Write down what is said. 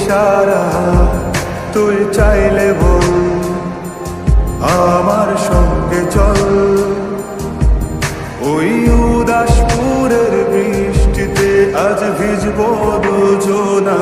ইশারা তুই চাইলে বল আমার সঙ্গে চল ওই উদাসপুরের বৃষ্টিতে আজ ভিজবো দুজনা